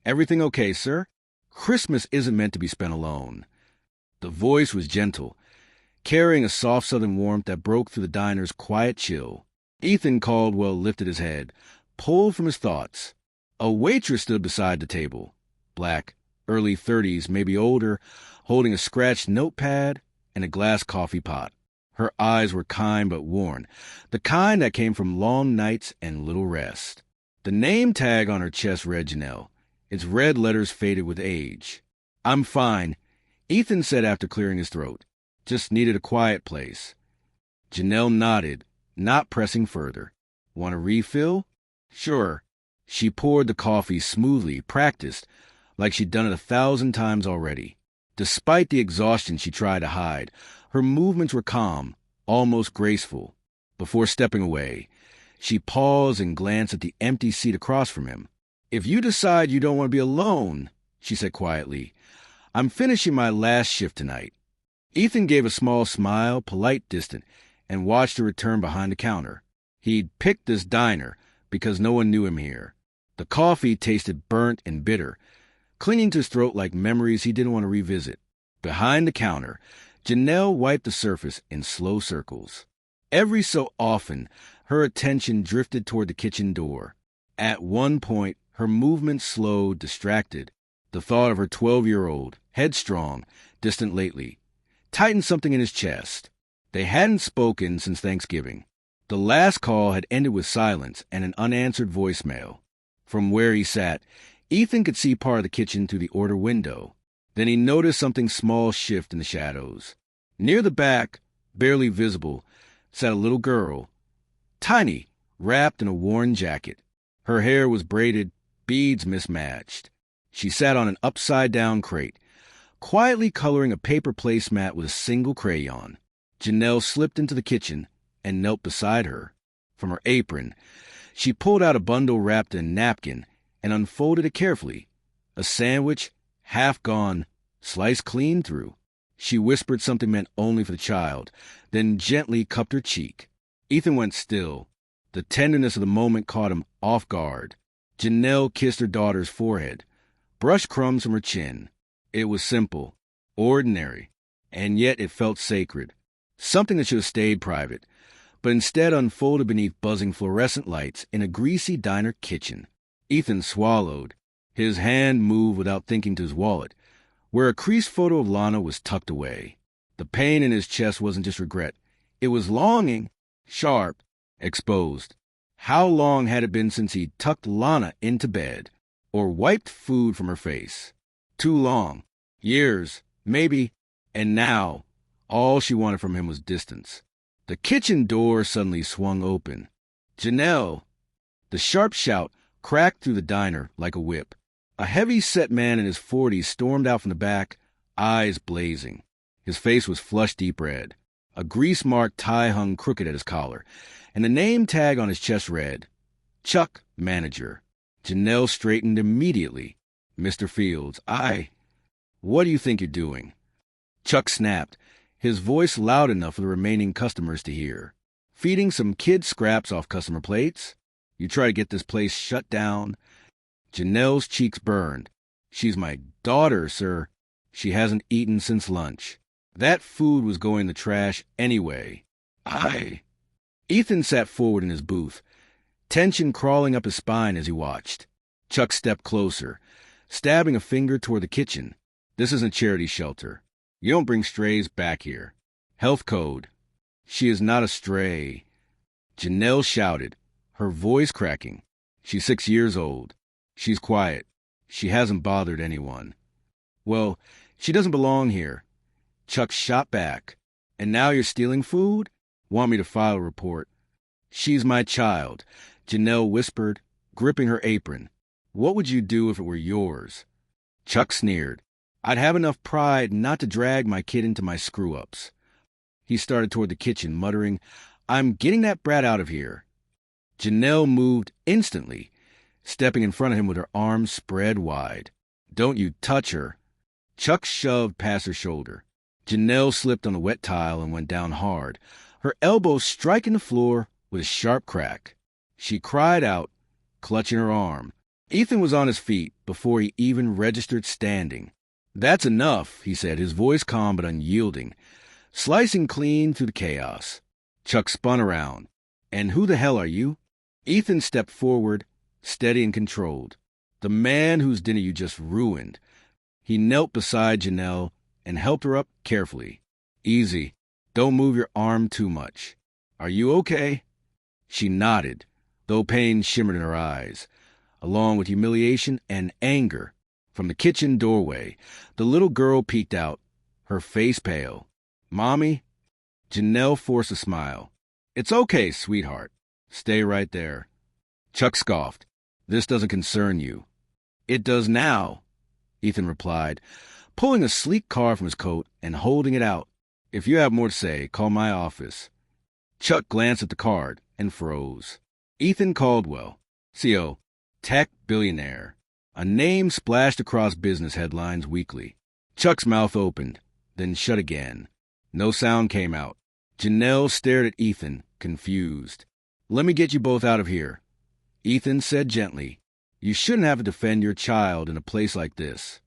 Everything okay, sir? Christmas isn't meant to be spent alone. The voice was gentle, carrying a soft southern warmth that broke through the diner's quiet chill. Ethan Caldwell lifted his head, pulled from his thoughts. A waitress stood beside the table, black, early 30s, maybe older, holding a scratched notepad and a glass coffee pot. Her eyes were kind but worn, the kind that came from long nights and little rest. The name tag on her chest read Janelle, its red letters faded with age. "I'm fine," Ethan said after clearing his throat. "Just needed a quiet place." Janelle nodded, not pressing further. "Want a refill?" "Sure." She poured the coffee smoothly, practiced, like she'd done it 1,000 times already. Despite the exhaustion she tried to hide, her movements were calm, almost graceful. Before stepping away, she paused and glanced at the empty seat across from him. "If you decide you don't want to be alone," she said quietly, "I'm finishing my last shift tonight." Ethan gave a small smile, polite, distant, and watched her return behind the counter. He'd picked this diner because no one knew him here. The coffee tasted burnt and bitter, clinging to his throat like memories he didn't want to revisit. Behind the counter, Janelle wiped the surface in slow circles. Every so often, her attention drifted toward the kitchen door. At one point, her movement slowed, distracted. The thought of her 12-year-old, headstrong, distant lately, tightened something in his chest. They hadn't spoken since Thanksgiving. The last call had ended with silence and an unanswered voicemail. From where he sat, Ethan could see part of the kitchen through the order window. Then he noticed something small shift in the shadows. Near the back, barely visible, sat a little girl, tiny, wrapped in a worn jacket. Her hair was braided, beads mismatched. She sat on an upside-down crate, quietly coloring a paper placemat with a single crayon. Janelle slipped into the kitchen and knelt beside her. From her apron, she pulled out a bundle wrapped in a napkin and unfolded it carefully. A sandwich, half gone, sliced clean through. She whispered something meant only for the child, then gently cupped her cheek. Ethan went still. The tenderness of the moment caught him off guard. Janelle kissed her daughter's forehead, brushed crumbs from her chin. It was simple, ordinary, and yet it felt sacred. Something that should have stayed private, but instead unfolded beneath buzzing fluorescent lights in a greasy diner kitchen. Ethan swallowed. His hand moved without thinking to his wallet, where a creased photo of Lana was tucked away. The pain in his chest wasn't just regret. It was longing, sharp, exposed. How long had it been since he'd tucked Lana into bed, or wiped food from her face? Too long. Years, maybe. And now, all she wanted from him was distance. The kitchen door suddenly swung open. "Janelle!" The sharp shout cracked through the diner like a whip. A heavy-set man in his 40s stormed out from the back, eyes blazing. His face was flushed deep red. A grease-marked tie hung crooked at his collar, and the name tag on his chest read, "Chuck, Manager." Janelle straightened immediately. "Mr. Fields, what do you think you're doing?" Chuck snapped, his voice loud enough for the remaining customers to hear. "Feeding some kid scraps off customer plates? You try to get this place shut down?" Janelle's cheeks burned. "She's my daughter, sir. She hasn't eaten since lunch. That food was going in the trash anyway." Ethan sat forward in his booth, tension crawling up his spine as he watched. Chuck stepped closer, stabbing a finger toward the kitchen. "This isn't a charity shelter. You don't bring strays back here. Health code." "She is not a stray," Janelle shouted, her voice cracking. "She's 6 years old. She's quiet. She hasn't bothered anyone." "Well, she doesn't belong here." Chuck shot back. "And now you're stealing food? Want me to file a report?" "She's my child," Janelle whispered, gripping her apron. "What would you do if it were yours?" Chuck sneered. "I'd have enough pride not to drag my kid into my screw-ups." He started toward the kitchen, muttering, "I'm getting that brat out of here." Janelle moved instantly, stepping in front of him with her arms spread wide. "Don't you touch her." Chuck shoved past her shoulder. Janelle slipped on the wet tile and went down hard, her elbow striking the floor with a sharp crack. She cried out, clutching her arm. Ethan was on his feet before he even registered standing. "That's enough," he said, his voice calm but unyielding, slicing clean through the chaos. Chuck spun around. "And who the hell are you?" Ethan stepped forward, steady and controlled. "The man whose dinner you just ruined." He knelt beside Janelle and helped her up carefully. "Easy. Don't move your arm too much. Are you okay?" She nodded, though pain shimmered in her eyes, along with humiliation and anger. From the kitchen doorway, the little girl peeked out, her face pale. "Mommy?" Janelle forced a smile. "It's okay, sweetheart. Stay right there." Chuck scoffed. "This doesn't concern you." "It does now," Ethan replied, pulling a sleek card from his coat and holding it out. "If you have more to say, call my office." Chuck glanced at the card and froze. Ethan Caldwell, CO, Tech Billionaire. A name splashed across business headlines weekly. Chuck's mouth opened, then shut again. No sound came out. Janelle stared at Ethan, confused. "Let me get you both out of here," Ethan said gently. "You shouldn't have to defend your child in a place like this."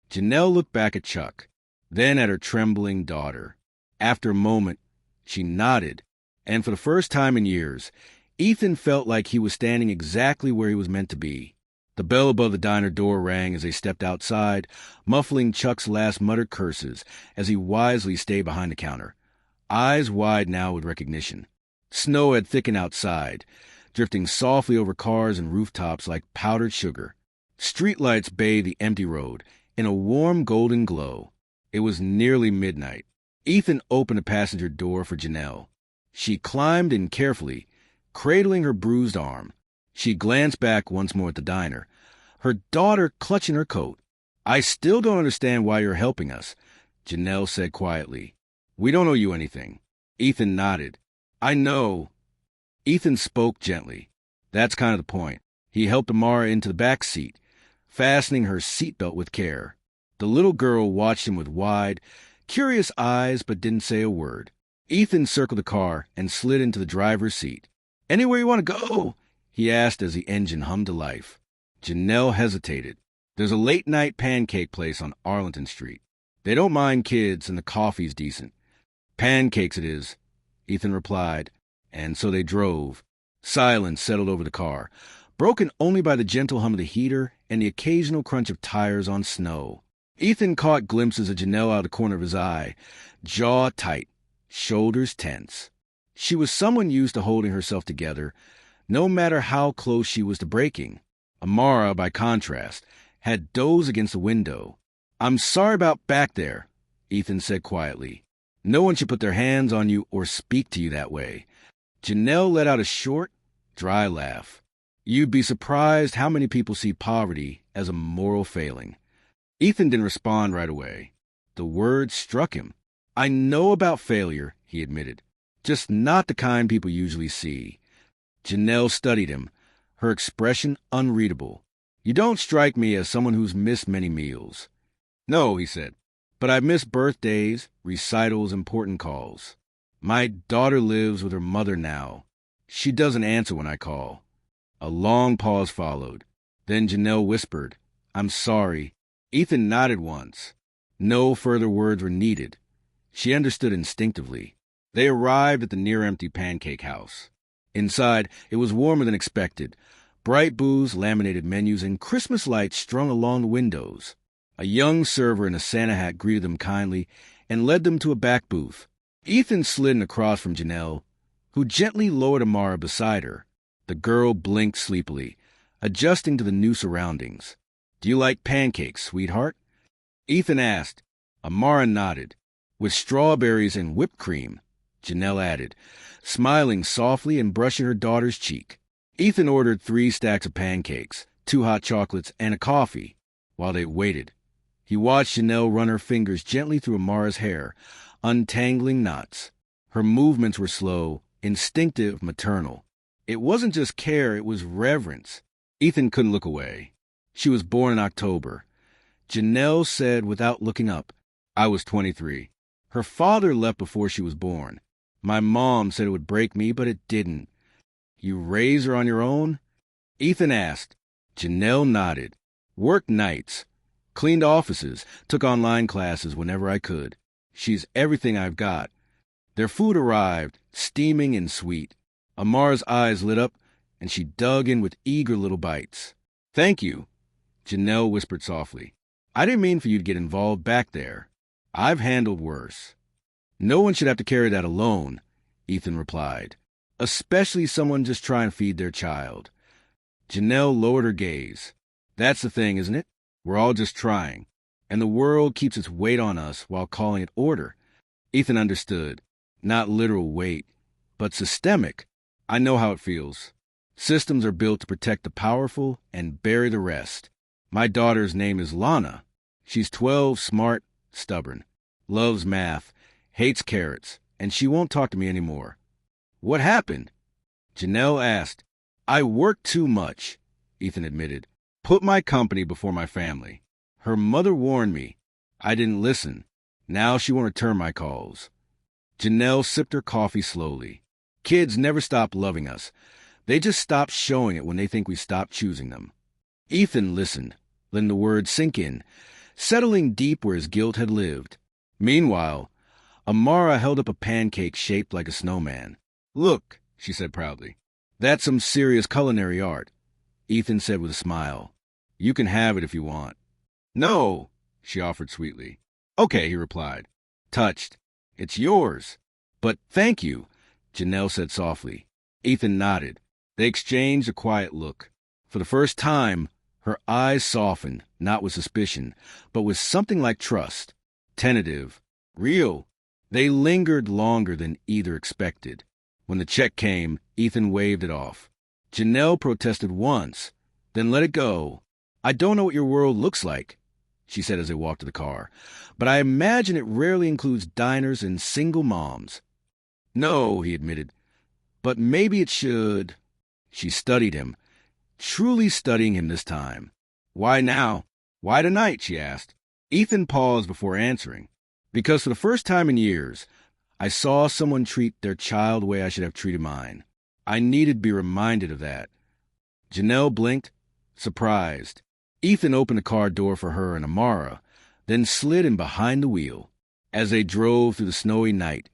Janelle looked back at Chuck, then at her trembling daughter. After a moment, she nodded, and for the first time in years, Ethan felt like he was standing exactly where he was meant to be. The bell above the diner door rang as they stepped outside, muffling Chuck's last muttered curses as he wisely stayed behind the counter, eyes wide now with recognition. Snow had thickened outside, drifting softly over cars and rooftops like powdered sugar. Streetlights bathed the empty road in a warm golden glow. It was nearly midnight. Ethan opened the passenger door for Janelle. She climbed in carefully, cradling her bruised arm. She glanced back once more at the diner, her daughter clutching her coat. "I still don't understand why you're helping us," Janelle said quietly. "We don't owe you anything." Ethan nodded. "I know." Ethan spoke gently. "That's kind of the point." He helped Amara into the back seat, fastening her seatbelt with care. The little girl watched him with wide, curious eyes but didn't say a word. Ethan circled the car and slid into the driver's seat. "Anywhere you want to go?" he asked as the engine hummed to life. Janelle hesitated. "There's a late-night pancake place on Arlington Street. They don't mind kids and the coffee's decent." "Pancakes it is," Ethan replied, and so they drove. Silence settled over the car, broken only by the gentle hum of the heater and the occasional crunch of tires on snow. Ethan caught glimpses of Janelle out of the corner of his eye, jaw tight, shoulders tense. She was someone used to holding herself together, no matter how close she was to breaking. Amara, by contrast, had dozed against the window. "I'm sorry about back there," Ethan said quietly. "No one should put their hands on you or speak to you that way." Janelle let out a short, dry laugh. "You'd be surprised how many people see poverty as a moral failing." Ethan didn't respond right away. The words struck him. "I know about failure," he admitted. "Just not the kind people usually see." Janelle studied him, her expression unreadable. "You don't strike me as someone who's missed many meals." "No," he said, "but I've missed birthdays, recitals, important calls. My daughter lives with her mother now. She doesn't answer when I call." A long pause followed. Then Janelle whispered, "I'm sorry." Ethan nodded once. No further words were needed. She understood instinctively. They arrived at the near-empty pancake house. Inside, it was warmer than expected. Bright booths, laminated menus, and Christmas lights strung along the windows. A young server in a Santa hat greeted them kindly and led them to a back booth. Ethan slid in across from Janelle, who gently lowered Amara beside her. The girl blinked sleepily, adjusting to the new surroundings. "Do you like pancakes, sweetheart?" Ethan asked. Amara nodded. "With strawberries and whipped cream," Janelle added, smiling softly and brushing her daughter's cheek. Ethan ordered 3 stacks of pancakes, 2 hot chocolates, and a coffee. While they waited, he watched Janelle run her fingers gently through Amara's hair, untangling knots. Her movements were slow, instinctive, maternal. It wasn't just care, it was reverence. Ethan couldn't look away. She was born in October. Janelle said without looking up, "I was 23. Her father left before she was born. My mom said it would break me, but it didn't." "You raised her on your own?" Ethan asked, Janelle nodded. Worked nights. Cleaned offices. Took online classes whenever I could. She's everything I've got. Their food arrived, steaming and sweet. Amara's eyes lit up, and she dug in with eager little bites. "Thank you," Janelle whispered softly. "I didn't mean for you to get involved back there. I've handled worse." "No one should have to carry that alone," Ethan replied. "Especially someone just trying to feed their child." Janelle lowered her gaze. "That's the thing, isn't it? We're all just trying. And the world keeps its weight on us while calling it order." Ethan understood. Not literal weight, but systemic. "I know how it feels. Systems are built to protect the powerful and bury the rest. My daughter's name is Lana. She's 12, smart, stubborn, loves math, hates carrots, and she won't talk to me anymore." "What happened?" Janelle asked. "I work too much," Ethan admitted. "Put my company before my family. Her mother warned me. I didn't listen. Now she won't return my calls." Janelle sipped her coffee slowly. "Kids never stop loving us. They just stop showing it when they think we stop choosing them." Ethan listened, letting the words sink in, settling deep where his guilt had lived. Meanwhile, Amara held up a pancake shaped like a snowman. "Look," she said proudly. "That's some serious culinary art," Ethan said with a smile. "You can have it if you want." "No," she offered sweetly. "Okay," he replied, touched. "It's yours." "But thank you," Janelle said softly. Ethan nodded. They exchanged a quiet look. For the first time, her eyes softened, not with suspicion, but with something like trust. Tentative. Real. They lingered longer than either expected. When the check came, Ethan waved it off. Janelle protested once, then let it go. "I don't know what your world looks like," she said as they walked to the car, "but I imagine it rarely includes diners and single moms." "No," he admitted, "but maybe it should." She studied him, truly studying him this time. "Why now? Why tonight?" she asked. Ethan paused before answering. "Because for the first time in years, I saw someone treat their child the way I should have treated mine. I needed to be reminded of that." Janelle blinked, surprised. Ethan opened the car door for her and Amara, then slid in behind the wheel. As they drove through the snowy night,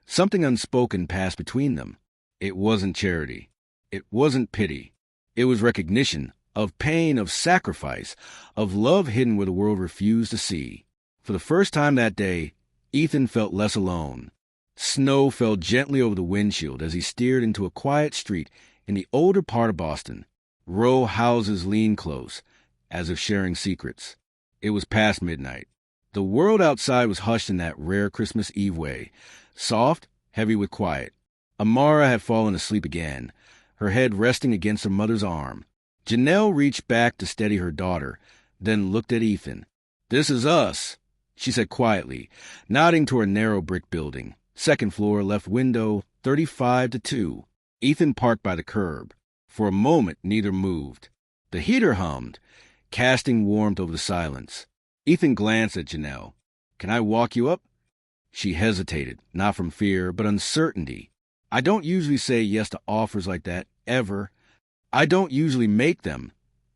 something unspoken passed between them. It wasn't charity. It wasn't pity. It was recognition of pain, of sacrifice, of love hidden where the world refused to see. For the first time that day, Ethan felt less alone. Snow fell gently over the windshield as he steered into a quiet street in the older part of Boston. Row houses leaned close, as if sharing secrets. It was past midnight. The world outside was hushed in that rare Christmas Eve way, soft, heavy with quiet. Amara had fallen asleep again, her head resting against her mother's arm. Janelle reached back to steady her daughter, then looked at Ethan. "This is us," she said quietly, nodding toward a narrow brick building. Second floor, left window, 35 to 2. Ethan parked by the curb. For a moment, neither moved. The heater hummed, casting warmth over the silence. Ethan glanced at Janelle. "Can I walk you up?" She hesitated, not from fear, but uncertainty. "I don't usually say yes to offers like that, ever. I don't usually make them,"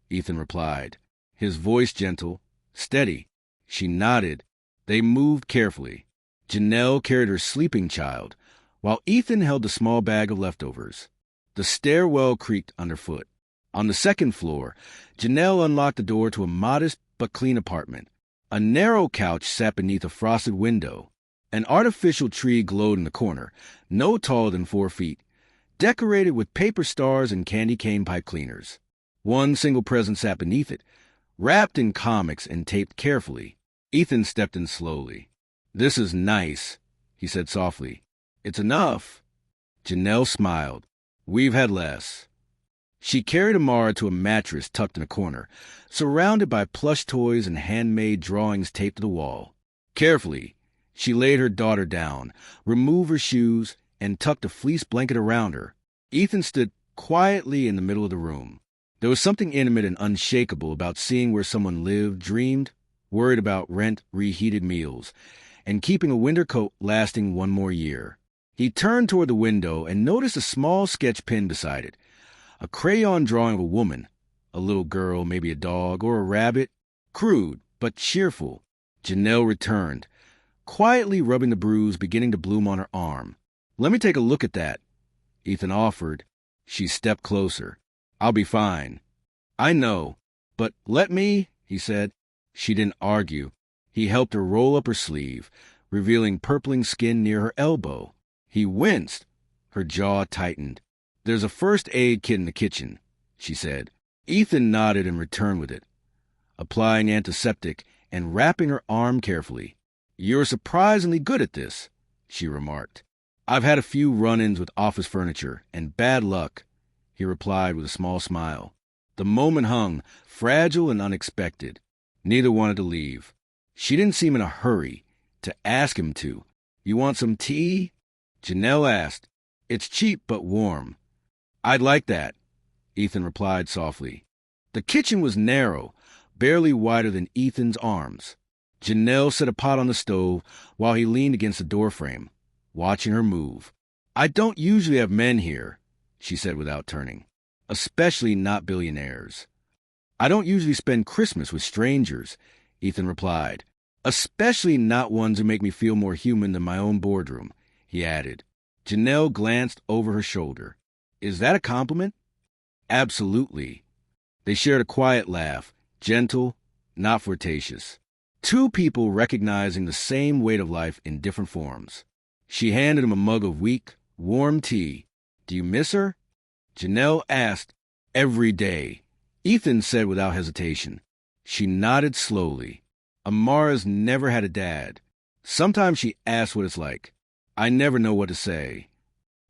Ethan replied, his voice gentle, steady. She nodded. They moved carefully. Janelle carried her sleeping child, while Ethan held the small bag of leftovers. The stairwell creaked underfoot. On the second floor, Janelle unlocked the door to a modest but clean apartment. A narrow couch sat beneath a frosted window. An artificial tree glowed in the corner, no taller than 4 feet, decorated with paper stars and candy cane pipe cleaners. One single present sat beneath it, wrapped in comics and taped carefully. Ethan stepped in slowly. "This is nice," he said softly. "It's enough." Janelle smiled. "We've had less." She carried Amara to a mattress tucked in a corner, surrounded by plush toys and handmade drawings taped to the wall. Carefully, she laid her daughter down, removed her shoes, and tucked a fleece blanket around her. Ethan stood quietly in the middle of the room. There was something intimate and unshakable about seeing where someone lived, dreamed, worried about rent, reheated meals, and keeping a winter coat lasting one more year. He turned toward the window and noticed a small sketch pen beside it, a crayon drawing of a woman, A little girl, maybe a dog, or a rabbit. Crude, but cheerful. Janelle returned, quietly rubbing the bruise beginning to bloom on her arm. "Let me take a look at that," Ethan offered. She stepped closer. "I'll be fine." "I know, but let me," he said. She didn't argue. He helped her roll up her sleeve, revealing purpling skin near her elbow. He winced. Her jaw tightened. "There's a first aid kit in the kitchen," she said. Ethan nodded and returned with it, applying antiseptic and wrapping her arm carefully. "You're surprisingly good at this," she remarked. "I've had a few run-ins with office furniture, and bad luck," he replied with a small smile. The moment hung, fragile and unexpected. Neither wanted to leave. She didn't seem in a hurry to ask him to. "You want some tea?" Janelle asked. "It's cheap but warm." "I'd like that," Ethan replied softly. The kitchen was narrow, barely wider than Ethan's arms. Janelle set a pot on the stove while he leaned against the doorframe, watching her move. "I don't usually have men here," she said without turning, "especially not billionaires." "I don't usually spend Christmas with strangers," Ethan replied, "especially not ones who make me feel more human than my own boardroom," he added. Janelle glanced over her shoulder. "Is that a compliment?" "Absolutely." They shared a quiet laugh, gentle, not flirtatious. Two people recognizing the same weight of life in different forms. She handed him a mug of weak, warm tea. "Do you miss her?" Janelle asked. "Every day," Ethan said without hesitation. She nodded slowly. "Amara's never had a dad. Sometimes she asks what it's like. I never know what to say."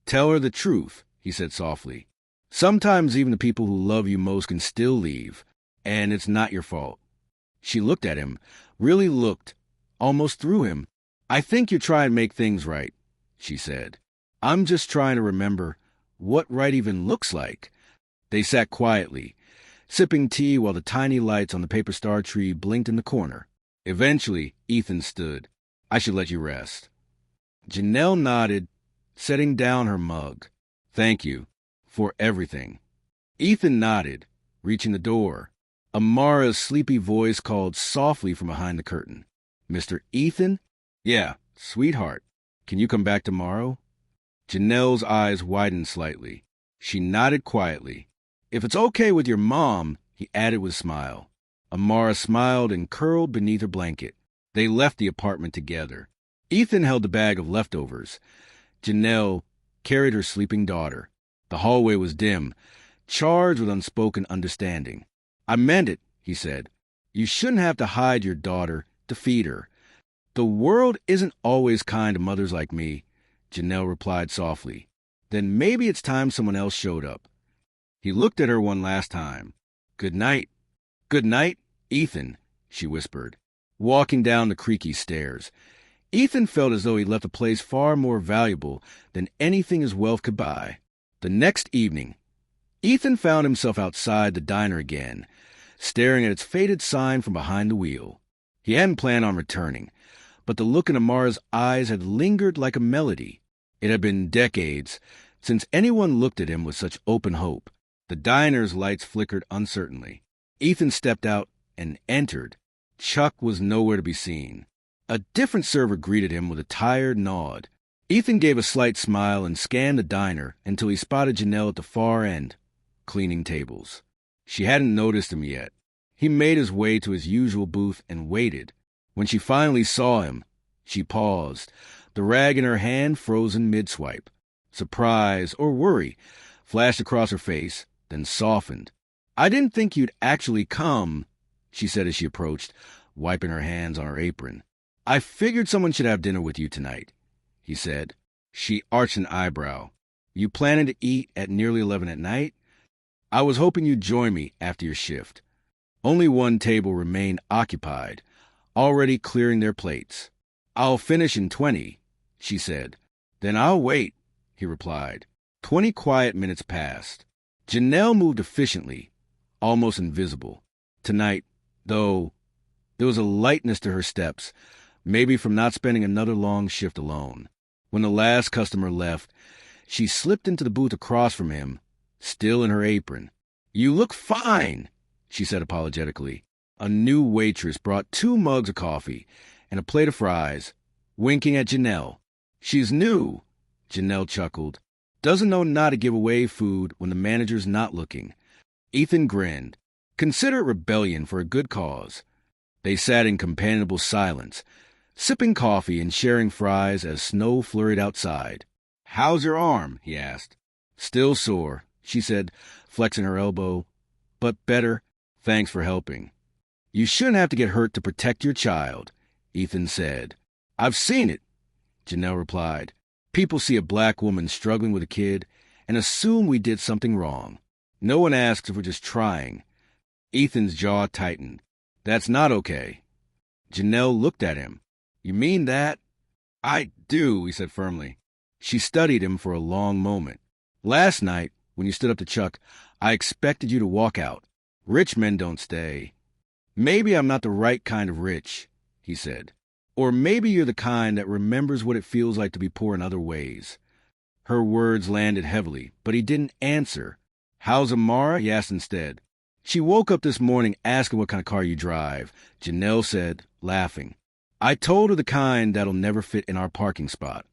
"Tell her the truth," he said softly. "Sometimes even the people who love you most can still leave, and it's not your fault." She looked at him, really looked, almost through him. "I think you're trying to make things right," she said. "I'm just trying to remember what right even looks like." They sat quietly, sipping tea while the tiny lights on the paper star tree blinked in the corner. Eventually, Ethan stood. "I should let you rest." Janelle nodded, setting down her mug. "Thank you for everything." Ethan nodded, reaching the door. Amara's sleepy voice called softly from behind the curtain. "Mr. Ethan?" "Yeah, sweetheart. Can you come back tomorrow?" Janelle's eyes widened slightly. She nodded quietly. "If it's okay with your mom," he added with a smile. Amara smiled and curled beneath her blanket. They left the apartment together. Ethan held the bag of leftovers. Janelle carried her sleeping daughter. The hallway was dim, charged with unspoken understanding. "I meant it," he said. "You shouldn't have to hide your daughter to feed her." "The world isn't always kind to mothers like me," Janelle replied softly. "Then maybe it's time someone else showed up." He looked at her one last time. "Good night." "Good night, Ethan," she whispered, walking down the creaky stairs. Ethan felt as though he left a place far more valuable than anything his wealth could buy. The next evening, Ethan found himself outside the diner again, staring at its faded sign from behind the wheel. He hadn't planned on returning, but the look in Amara's eyes had lingered like a melody. It had been decades since anyone looked at him with such open hope. The diner's lights flickered uncertainly. Ethan stepped out and entered. Chuck was nowhere to be seen. A different server greeted him with a tired nod. Ethan gave a slight smile and scanned the diner until he spotted Janelle at the far end, cleaning tables. She hadn't noticed him yet. He made his way to his usual booth and waited. When she finally saw him, she paused, the rag in her hand frozen mid-swipe. Surprise or worry flashed across her face, then softened. "I didn't think you'd actually come," she said as she approached, wiping her hands on her apron. "I figured someone should have dinner with you tonight," he said. She arched an eyebrow. "You planning to eat at nearly 11 at night?" "I was hoping you'd join me after your shift." Only one table remained occupied, already clearing their plates. "I'll finish in 20, she said. "Then I'll wait," he replied. 20 quiet minutes passed. Janelle moved efficiently, almost invisible. Tonight, though, there was a lightness to her steps, maybe from not spending another long shift alone. When the last customer left, she slipped into the booth across from him, still in her apron. "You look fine," she said apologetically. A new waitress brought 2 mugs of coffee and a plate of fries, winking at Janelle. She's new, Janelle chuckled. Doesn't know not to give away food when the manager's not looking. Ethan grinned. Consider it rebellion for a good cause. They sat in companionable silence, sipping coffee and sharing fries as snow flurried outside. How's your arm? He asked. Still sore, she said, flexing her elbow. But better. Thanks for helping. You shouldn't have to get hurt to protect your child, Ethan said. I've seen it, Janelle replied. People see a black woman struggling with a kid and assume we did something wrong. No one asks if we're just trying. Ethan's jaw tightened. That's not okay. Janelle looked at him. You mean that? I do, he said firmly. She studied him for a long moment. Last night, when you stood up to Chuck, I expected you to walk out. Rich men don't stay. Maybe I'm not the right kind of rich, he said. Or maybe you're the kind that remembers what it feels like to be poor in other ways. Her words landed heavily, but he didn't answer. How's Amara? He asked instead. She woke up this morning asking what kind of car you drive, Janelle said, laughing. I told her the kind that'll never fit in our parking spot,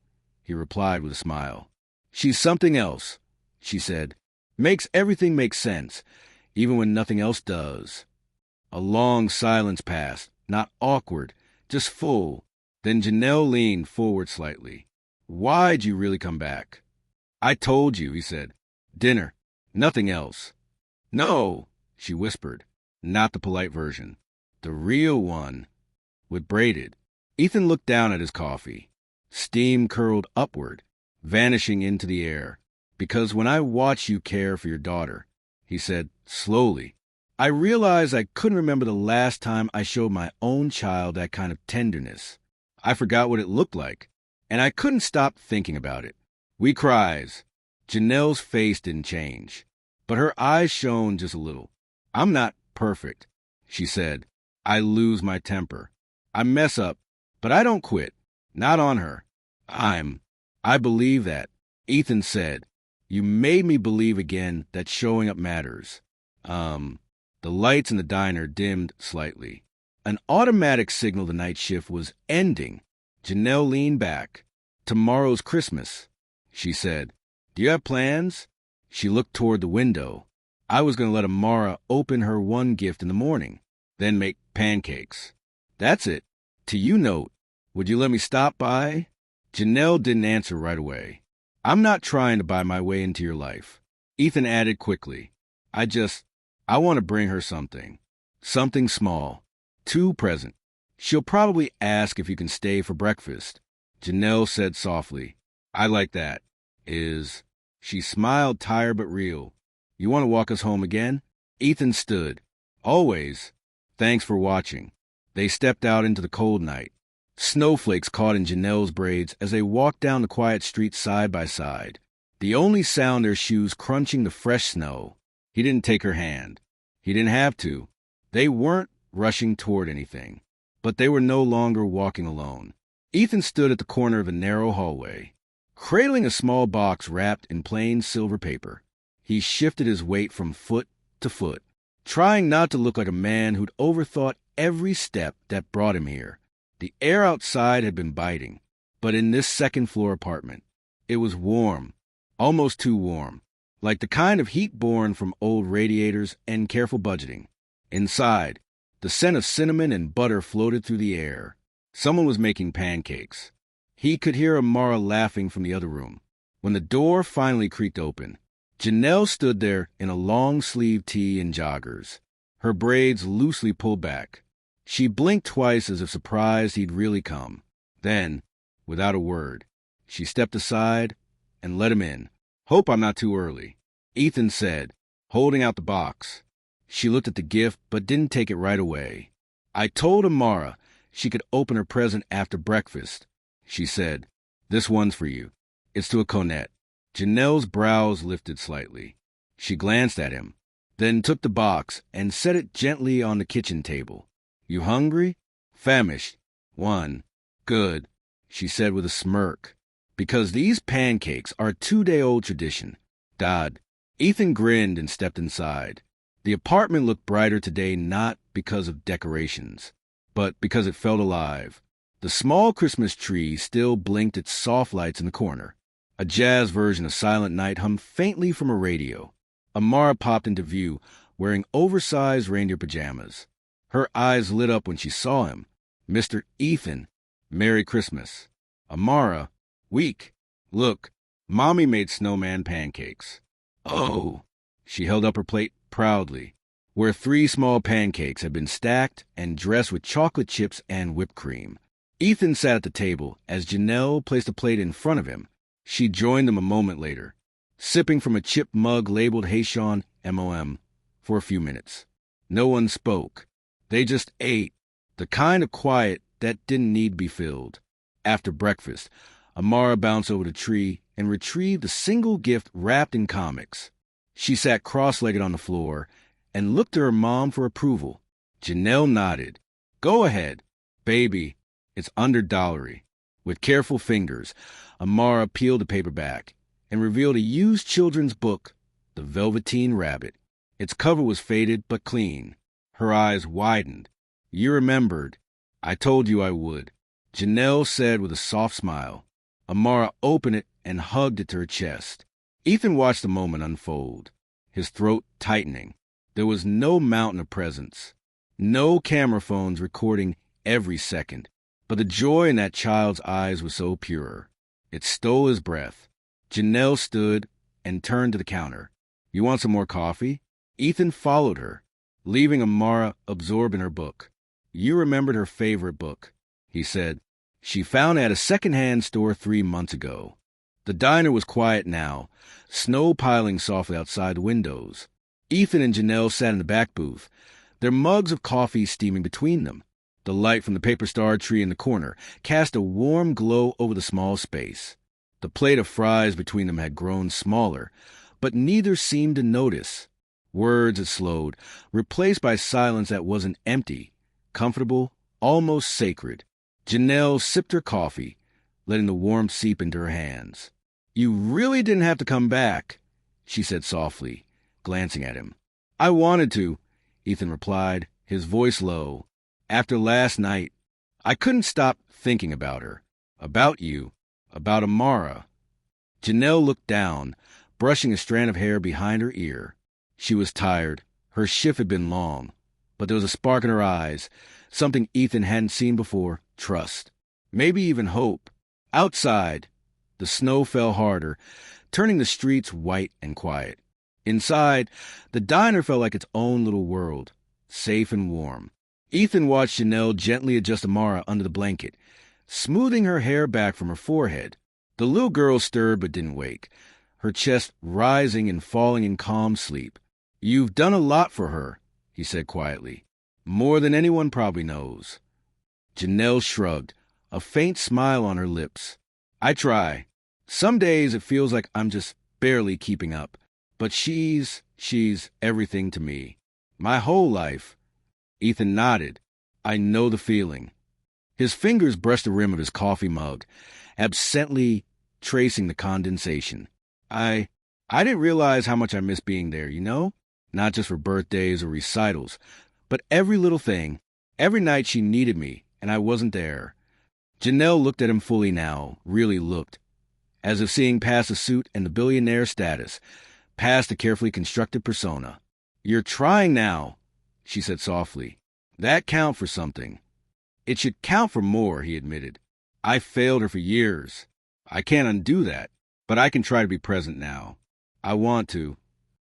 he replied with a smile. She's something else, she said. Makes everything make sense, even when nothing else does. A long silence passed, not awkward, just full. Then Janelle leaned forward slightly. Why'd you really come back? I told you, he said. Dinner. Nothing else. No, she whispered. Not the polite version. The real one. With braided. Ethan looked down at his coffee. Steam curled upward, vanishing into the air. Because when I watch you care for your daughter, he said slowly, I realized I couldn't remember the last time I showed my own child that kind of tenderness. I forgot what it looked like, and I couldn't stop thinking about it. We cries. Janelle's face didn't change, but her eyes shone just a little. I'm not perfect, she said. I lose my temper. I mess up, but I don't quit. Not on her. I believe that. Ethan said, you made me believe again that showing up matters. The lights in the diner dimmed slightly. An automatic signal the night shift was ending. Janelle leaned back. Tomorrow's Christmas, she said. Do you have plans? She looked toward the window. I was going to let Amara open her one gift in the morning, then make pancakes. That's it. To you note, would you let me stop by? Janelle didn't answer right away. I'm not trying to buy my way into your life. Ethan added quickly. I want to bring her something. Something small. Too present. She'll probably ask if you can stay for breakfast. Janelle said softly, I like that. She smiled tired but real. You want to walk us home again? Ethan stood. Always. Thanks for watching. They stepped out into the cold night. Snowflakes caught in Janelle's braids as they walked down the quiet street side by side. The only sound their shoes crunching the fresh snow. He didn't take her hand. He didn't have to. They weren't rushing toward anything. But they were no longer walking alone. Ethan stood at the corner of a narrow hallway, cradling a small box wrapped in plain silver paper. He shifted his weight from foot to foot, trying not to look like a man who'd overthought every step that brought him here. The air outside had been biting, but in this second-floor apartment, it was warm, almost too warm, like the kind of heat born from old radiators and careful budgeting. Inside, the scent of cinnamon and butter floated through the air. Someone was making pancakes. He could hear Amara laughing from the other room. When the door finally creaked open, Janelle stood there in a long-sleeved tee and joggers, her braids loosely pulled back. She blinked twice as if surprised he'd really come. Then, without a word, she stepped aside and let him in. Hope I'm not too early, Ethan said, holding out the box. She looked at the gift but didn't take it right away. I told Amara she could open her present after breakfast, she said. This one's for you. It's to a Conette. Janelle's brows lifted slightly. She glanced at him, then took the box and set it gently on the kitchen table. You hungry? Famished. One. Good, she said with a smirk. Because these pancakes are a 2-day-old tradition. Dad. Ethan grinned and stepped inside. The apartment looked brighter today not because of decorations, but because it felt alive. The small Christmas tree still blinked its soft lights in the corner. A jazz version of Silent Night hummed faintly from a radio. Amara popped into view, wearing oversized reindeer pajamas. Her eyes lit up when she saw him. Mr. Ethan, Merry Christmas. Amara, weak. Look, Mommy made snowman pancakes. Oh! She held up her plate proudly, where 3 small pancakes had been stacked and dressed with chocolate chips and whipped cream. Ethan sat at the table as Janelle placed a plate in front of him. She joined them a moment later, sipping from a chip mug labeled Haitian MOM for a few minutes. No one spoke. They just ate, the kind of quiet that didn't need to be filled. After breakfast, Amara bounced over the tree and retrieved a single gift wrapped in comics. She sat cross-legged on the floor and looked to her mom for approval. Janelle nodded. Go ahead, baby. It's $100. With careful fingers, Amara peeled the paperback and revealed a used children's book, The Velveteen Rabbit. Its cover was faded but clean. Her eyes widened. You remembered. I told you I would, Janelle said with a soft smile. Amara opened it and hugged it to her chest. Ethan watched the moment unfold, his throat tightening. There was no mountain of presents, no camera phones recording every second, but the joy in that child's eyes was so pure. It stole his breath. Janelle stood and turned to the counter. You want some more coffee? Ethan followed her, leaving Amara absorbed in her book. You remembered her favorite book, he said. She found it at a second-hand store 3 months ago. The diner was quiet now, snow piling softly outside the windows. Ethan and Janelle sat in the back booth, their mugs of coffee steaming between them. The light from the paper star tree in the corner cast a warm glow over the small space. The plate of fries between them had grown smaller, but neither seemed to notice. Words had slowed, replaced by silence that wasn't empty, comfortable, almost sacred. Janelle sipped her coffee, letting the warmth seep into her hands. You really didn't have to come back, she said softly, glancing at him. I wanted to, Ethan replied, his voice low. After last night, I couldn't stop thinking about her, about you, about Amara. Janelle looked down, brushing a strand of hair behind her ear. She was tired. Her shift had been long, but there was a spark in her eyes, something Ethan hadn't seen before, trust, maybe even hope. Outside, the snow fell harder, turning the streets white and quiet. Inside, the diner felt like its own little world, safe and warm. Ethan watched Janelle gently adjust Amara under the blanket, smoothing her hair back from her forehead. The little girl stirred but didn't wake, her chest rising and falling in calm sleep. You've done a lot for her, he said quietly. More than anyone probably knows. Janelle shrugged, a faint smile on her lips. I try. Some days it feels like I'm just barely keeping up. But she's everything to me. My whole life. Ethan nodded. I know the feeling. His fingers brushed the rim of his coffee mug, absently tracing the condensation. I didn't realize how much I missed being there, you know? Not just for birthdays or recitals, but every little thing. Every night she needed me, and I wasn't there. Janelle looked at him fully now, really looked, as if seeing past the suit and the billionaire status, past the carefully constructed persona. You're trying now, she said softly. That count for something. It should count for more, he admitted. I failed her for years. I can't undo that, but I can try to be present now. I want to.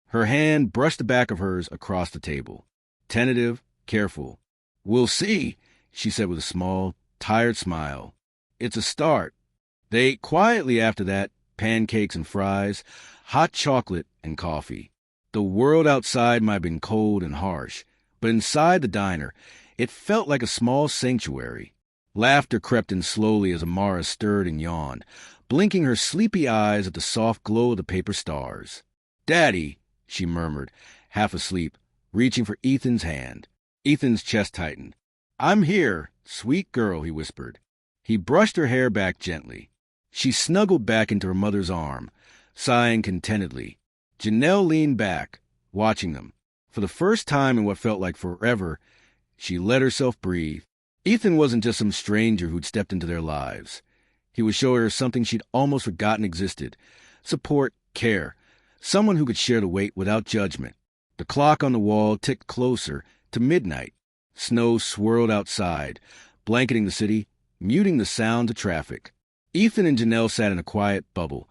Her hand brushed the back of hers across the table. Tentative, careful. We'll see, she said with a small, tired smile. It's a start. They ate quietly after that, pancakes and fries, hot chocolate and coffee. The world outside might have been cold and harsh, but inside the diner, it felt like a small sanctuary. Laughter crept in slowly as Amara stirred and yawned, blinking her sleepy eyes at the soft glow of the paper stars. Daddy, she murmured, half asleep, reaching for Ethan's hand. Ethan's chest tightened. I'm here, sweet girl, he whispered. He brushed her hair back gently. She snuggled back into her mother's arm, sighing contentedly. Janelle leaned back, watching them, For the first time in what felt like forever, she let herself breathe. Ethan wasn't just some stranger who'd stepped into their lives. He was showing her something she'd almost forgotten existed. Support, care. Someone who could share the weight without judgment. The clock on the wall ticked closer to midnight. Snow swirled outside, blanketing the city, muting the sound of traffic. Ethan and Janelle sat in a quiet bubble,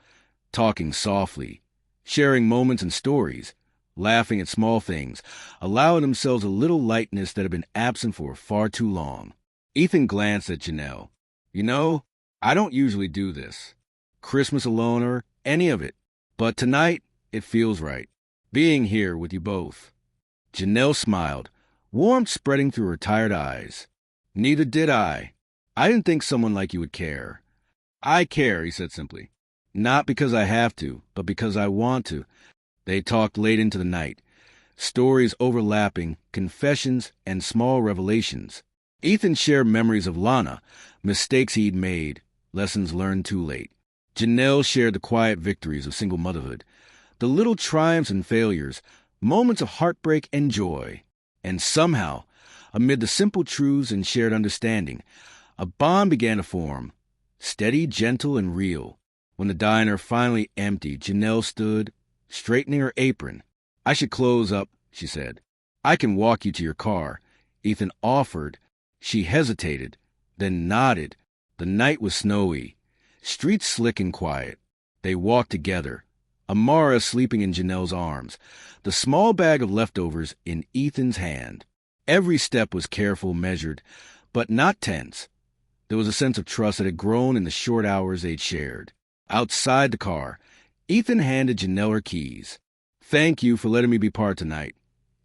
talking softly, sharing moments and stories, laughing at small things, allowing themselves a little lightness that had been absent for far too long. Ethan glanced at Janelle. You know, I don't usually do this. Christmas alone or any of it. But tonight, it feels right. Being here with you both. Janelle smiled, warmth spreading through her tired eyes. Neither did I. I didn't think someone like you would care. I care, he said simply. Not because I have to, but because I want to. They talked late into the night. Stories overlapping, confessions, and small revelations. Ethan shared memories of Lana, mistakes he'd made, lessons learned too late. Janelle shared the quiet victories of single motherhood, the little triumphs and failures, moments of heartbreak and joy. And somehow, amid the simple truths and shared understanding, a bond began to form, steady, gentle, and real. When the diner finally emptied, Janelle stood, straightening her apron. I should close up, she said. I can walk you to your car, Ethan offered. She hesitated, then nodded. The night was snowy, streets slick and quiet. They walked together, Amara sleeping in Janelle's arms, the small bag of leftovers in Ethan's hand. Every step was careful, measured, but not tense. There was a sense of trust that had grown in the short hours they'd shared. Outside the car, Ethan handed Janelle her keys. Thank you for letting me be part tonight,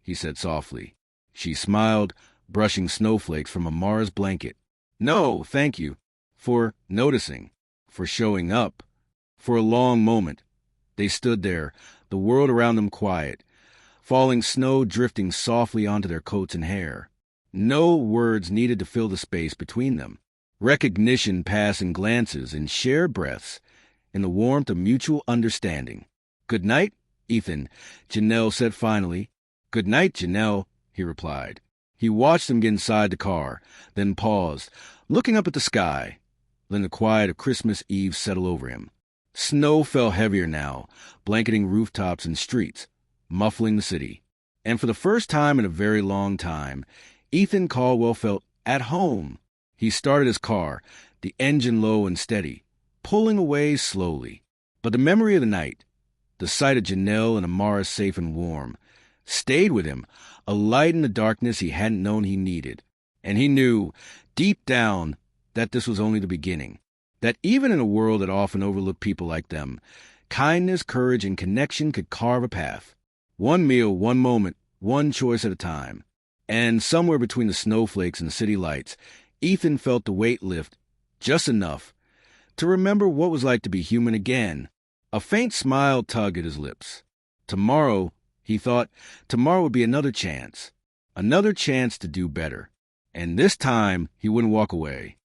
he said softly. She smiled, brushing snowflakes from Amara's blanket. No, thank you. For noticing, for showing up. For a long moment, they stood there, the world around them quiet, falling snow drifting softly onto their coats and hair. No words needed to fill the space between them. Recognition passed in glances and shared breaths, in the warmth of mutual understanding. Good night, Ethan, Janelle said finally. Good night, Janelle, he replied. He watched them get inside the car, then paused, looking up at the sky. Then the quiet of Christmas Eve settled over him. Snow fell heavier now, blanketing rooftops and streets, muffling the city. And for the first time in a very long time, Ethan Caldwell felt at home. He started his car, the engine low and steady, pulling away slowly. But the memory of the night, the sight of Janelle and Amara safe and warm, stayed with him, a light in the darkness he hadn't known he needed. And he knew, deep down, that this was only the beginning. That even in a world that often overlooked people like them, kindness, courage, and connection could carve a path. One meal, one moment, one choice at a time. And somewhere between the snowflakes and the city lights, Ethan felt the weight lift just enough to remember what it was like to be human again. A faint smile tugged at his lips. Tomorrow, he thought, tomorrow would be another chance to do better. And this time, he wouldn't walk away.